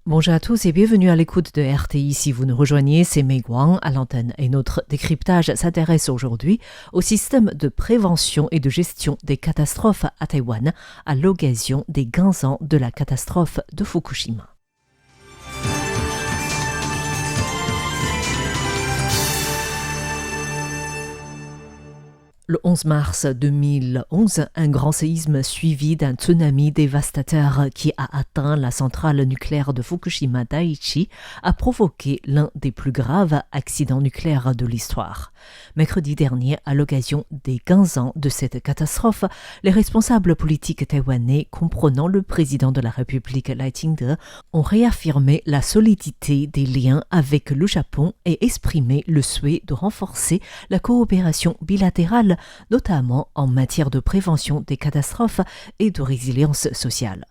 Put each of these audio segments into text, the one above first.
Bonjour à tous et bienvenue à l'écoute de RTI. Si vous nous rejoignez, c'est Mei Guang à l'antenne. Et notre décryptage s'intéresse aujourd'hui au système de prévention et de gestion des catastrophes à Taïwan à l'occasion des 15 ans de la catastrophe de Fukushima. Le 11 mars 2011, un grand séisme suivi d'un tsunami dévastateur qui a atteint la centrale nucléaire de Fukushima Daiichi a provoqué l'un des plus graves accidents nucléaires de l'histoire. Mercredi dernier, à l'occasion des 15 ans de cette catastrophe, les responsables politiques taïwanais, comprenant le président de la République Lai Ching-te, ont réaffirmé la solidité des liens avec le Japon et exprimé le souhait de renforcer la coopération bilatérale, notamment en matière de prévention des catastrophes et de résilience sociale.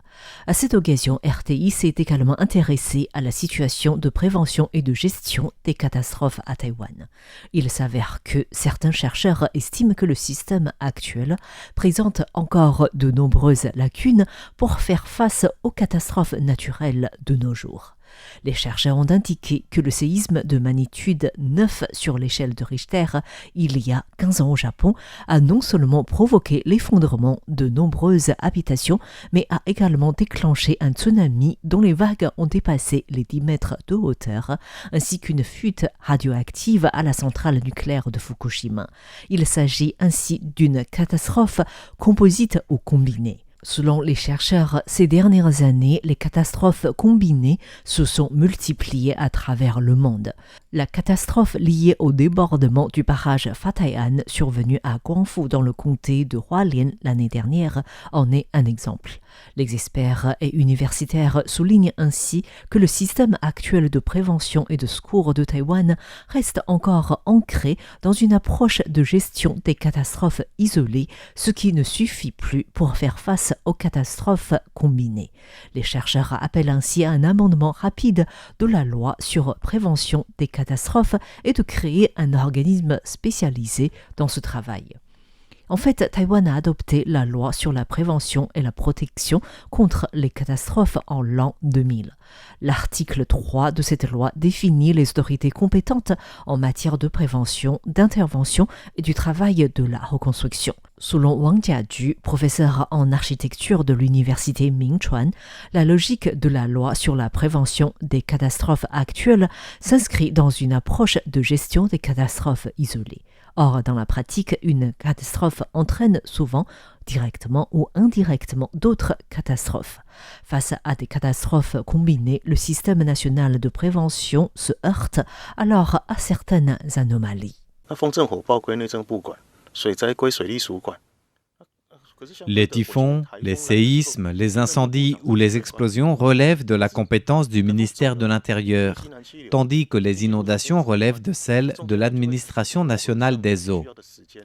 À cette occasion, RTI s'est également intéressé à la situation de prévention et de gestion des catastrophes à Taïwan. Il s'avère que certains chercheurs estiment que le système actuel présente encore de nombreuses lacunes pour faire face aux catastrophes naturelles de nos jours. Les chercheurs ont indiqué que le séisme de magnitude 9 sur l'échelle de Richter, il y a 15 ans au Japon, a non seulement provoqué l'effondrement de nombreuses habitations, mais a également déclenché un tsunami dont les vagues ont dépassé les 10 mètres de hauteur, ainsi qu'une fuite radioactive à la centrale nucléaire de Fukushima. Il s'agit ainsi d'une catastrophe composite ou combinée. Selon les chercheurs, ces dernières années, les catastrophes combinées se sont multipliées à travers le monde. La catastrophe liée au débordement du barrage Fatai'an survenu à Guangfu dans le comté de Hualien l'année dernière en est un exemple. Les experts et universitaires soulignent ainsi que le système actuel de prévention et de secours de Taïwan reste encore ancré dans une approche de gestion des catastrophes isolées, ce qui ne suffit plus pour faire face aux catastrophes combinées. Les chercheurs appellent ainsi à un amendement rapide de la loi sur prévention des catastrophes et de créer un organisme spécialisé dans ce travail. En fait, Taïwan a adopté la loi sur la prévention et la protection contre les catastrophes en l'an 2000. L'article 3 de cette loi définit les autorités compétentes en matière de prévention, d'intervention et du travail de la reconstruction. Selon Wang Jiaju, professeur en architecture de l'université Mingchuan, la logique de la loi sur la prévention des catastrophes actuelles s'inscrit dans une approche de gestion des catastrophes isolées. Or, dans la pratique, une catastrophe entraîne souvent, directement ou indirectement, d'autres catastrophes. Face à des catastrophes combinées, le système national de prévention se heurte alors à certaines anomalies. Les typhons, les séismes, les incendies ou les explosions relèvent de la compétence du ministère de l'Intérieur, tandis que les inondations relèvent de celle de l'administration nationale des eaux.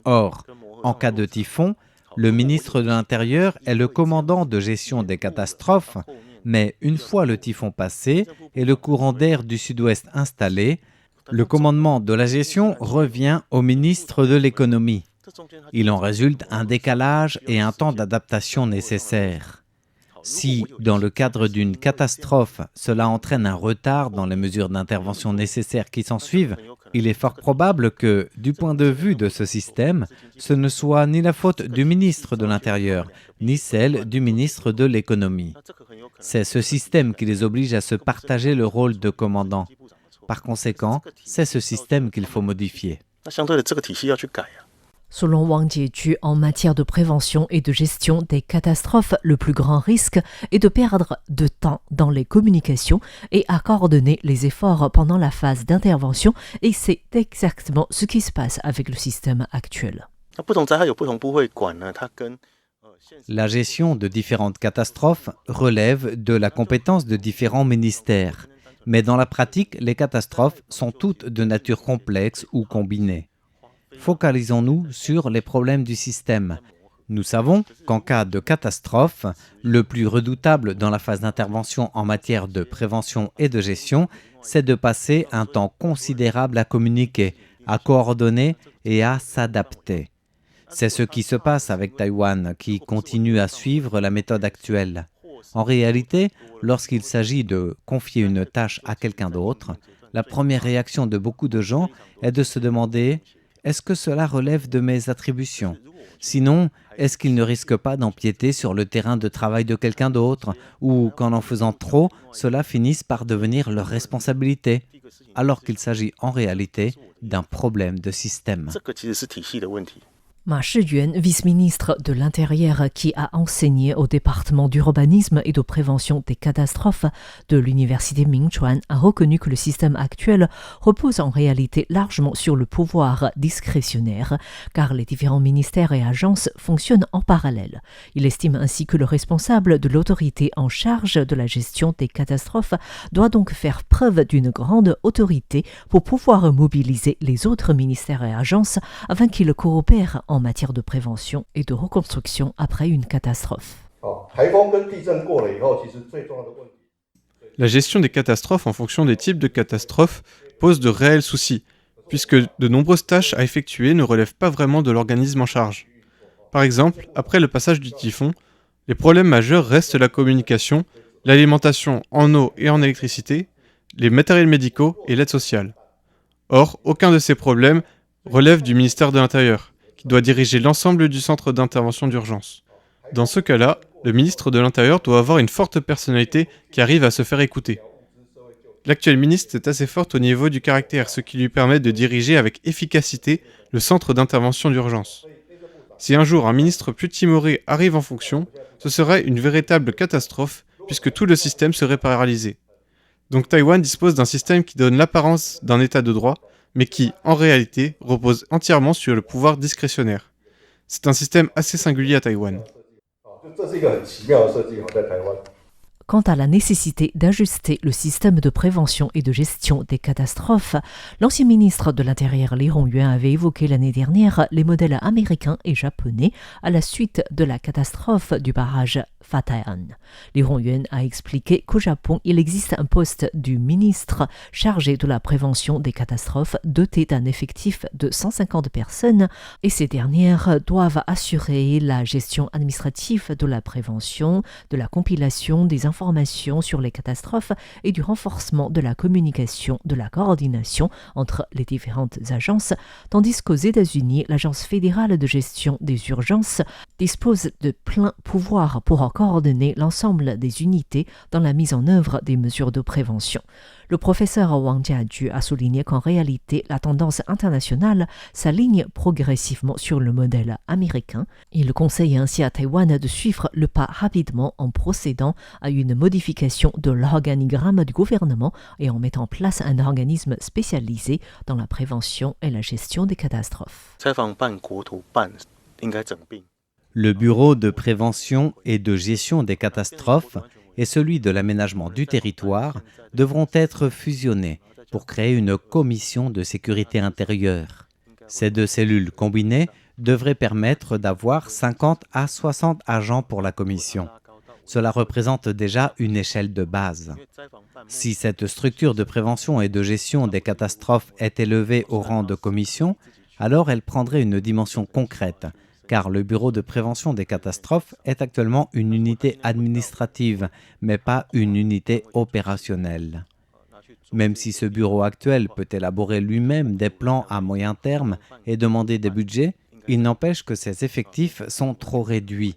Or, en cas de typhon, le ministre de l'Intérieur est le commandant de gestion des catastrophes, mais une fois le typhon passé et le courant d'air du sud-ouest installé, le commandement de la gestion revient au ministre de l'Économie. Il en résulte un décalage et un temps d'adaptation nécessaire. Si, dans le cadre d'une catastrophe, cela entraîne un retard dans les mesures d'intervention nécessaires qui s'ensuivent, il est fort probable que, du point de vue de ce système, ce ne soit ni la faute du ministre de l'Intérieur, ni celle du ministre de l'Économie. C'est ce système qui les oblige à se partager le rôle de commandant. Par conséquent, c'est ce système qu'il faut modifier. Selon Wang Jiaju, en matière de prévention et de gestion des catastrophes, le plus grand risque est de perdre de temps dans les communications et à coordonner les efforts pendant la phase d'intervention, et c'est exactement ce qui se passe avec le système actuel. La gestion de différentes catastrophes relève de la compétence de différents ministères, mais dans la pratique, les catastrophes sont toutes de nature complexe ou combinée. Focalisons-nous sur les problèmes du système. Nous savons qu'en cas de catastrophe, le plus redoutable dans la phase d'intervention en matière de prévention et de gestion, c'est de passer un temps considérable à communiquer, à coordonner et à s'adapter. C'est ce qui se passe avec Taïwan, qui continue à suivre la méthode actuelle. En réalité, lorsqu'il s'agit de confier une tâche à quelqu'un d'autre, la première réaction de beaucoup de gens est de se demander « Est-ce que cela relève de mes attributions ? Sinon, est-ce qu'il ne risque pas d'empiéter sur le terrain de travail de quelqu'un d'autre ou qu'en faisant trop, cela finisse par devenir leur responsabilité ?» alors qu'il s'agit en réalité d'un problème de système. Ma Shiyuan, vice-ministre de l'Intérieur qui a enseigné au département d'urbanisme et de prévention des catastrophes de l'université Mingchuan, a reconnu que le système actuel repose en réalité largement sur le pouvoir discrétionnaire, car les différents ministères et agences fonctionnent en parallèle. Il estime ainsi que le responsable de l'autorité en charge de la gestion des catastrophes doit donc faire preuve d'une grande autorité pour pouvoir mobiliser les autres ministères et agences afin qu'ils coopèrent en matière de prévention et de reconstruction après une catastrophe. La gestion des catastrophes en fonction des types de catastrophes pose de réels soucis, puisque de nombreuses tâches à effectuer ne relèvent pas vraiment de l'organisme en charge. Par exemple, après le passage du typhon, les problèmes majeurs restent la communication, l'alimentation en eau et en électricité, les matériels médicaux et l'aide sociale. Or, aucun de ces problèmes relève du ministère de l'Intérieur, qui doit diriger l'ensemble du centre d'intervention d'urgence. Dans ce cas-là, le ministre de l'Intérieur doit avoir une forte personnalité qui arrive à se faire écouter. L'actuelle ministre est assez forte au niveau du caractère, ce qui lui permet de diriger avec efficacité le centre d'intervention d'urgence. Si un jour un ministre plus timoré arrive en fonction, ce serait une véritable catastrophe puisque tout le système serait paralysé. Donc Taïwan dispose d'un système qui donne l'apparence d'un état de droit, mais qui, en réalité, repose entièrement sur le pouvoir discrétionnaire. C'est un système assez singulier à Taïwan. Quant à la nécessité d'ajuster le système de prévention et de gestion des catastrophes, l'ancien ministre de l'Intérieur Li Hongyuan avait évoqué l'année dernière les modèles américains et japonais à la suite de la catastrophe du barrage Fatayan. Li Hongyuan a expliqué qu'au Japon, il existe un poste du ministre chargé de la prévention des catastrophes doté d'un effectif de 150 personnes et ces dernières doivent assurer la gestion administrative de la prévention, de la compilation des informations sur les catastrophes et du renforcement de la communication, de la coordination entre les différentes agences, tandis qu'aux États-Unis, l'Agence fédérale de gestion des urgences dispose de plein pouvoir pour coordonner l'ensemble des unités dans la mise en œuvre des mesures de prévention. Le professeur Wang Jiaju a souligné qu'en réalité, la tendance internationale s'aligne progressivement sur le modèle américain. Il conseille ainsi à Taïwan de suivre le pas rapidement en procédant à une modification de l'organigramme du gouvernement et en mettant en place un organisme spécialisé dans la prévention et la gestion des catastrophes. Le Bureau de prévention et de gestion des catastrophes et celui de l'aménagement du territoire devront être fusionnés pour créer une commission de sécurité intérieure. Ces deux cellules combinées devraient permettre d'avoir 50 à 60 agents pour la commission. Cela représente déjà une échelle de base. Si cette structure de prévention et de gestion des catastrophes est élevée au rang de commission, alors elle prendrait une dimension concrète, car le Bureau de prévention des catastrophes est actuellement une unité administrative, mais pas une unité opérationnelle. Même si ce bureau actuel peut élaborer lui-même des plans à moyen terme et demander des budgets, il n'empêche que ses effectifs sont trop réduits.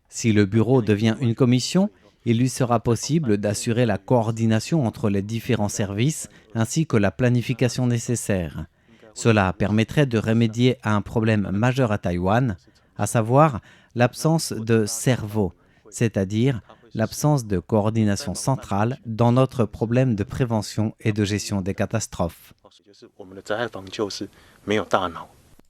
Si le bureau devient une commission, il lui sera possible d'assurer la coordination entre les différents services ainsi que la planification nécessaire. Cela permettrait de remédier à un problème majeur à Taïwan, à savoir l'absence de cerveau, c'est-à-dire l'absence de coordination centrale dans notre problème de prévention et de gestion des catastrophes.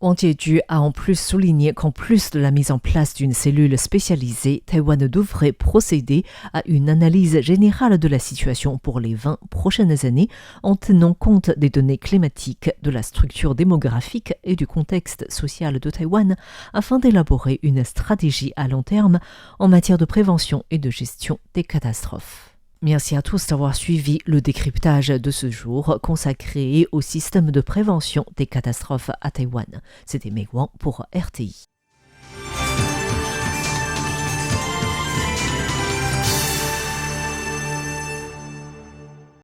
Wang Jiaju a en plus souligné qu'en plus de la mise en place d'une cellule spécialisée, Taïwan devrait procéder à une analyse générale de la situation pour les 20 prochaines années en tenant compte des données climatiques, de la structure démographique et du contexte social de Taïwan afin d'élaborer une stratégie à long terme en matière de prévention et de gestion des catastrophes. Merci à tous d'avoir suivi le décryptage de ce jour consacré au système de prévention des catastrophes à Taïwan. C'était Mei Wang pour RTI.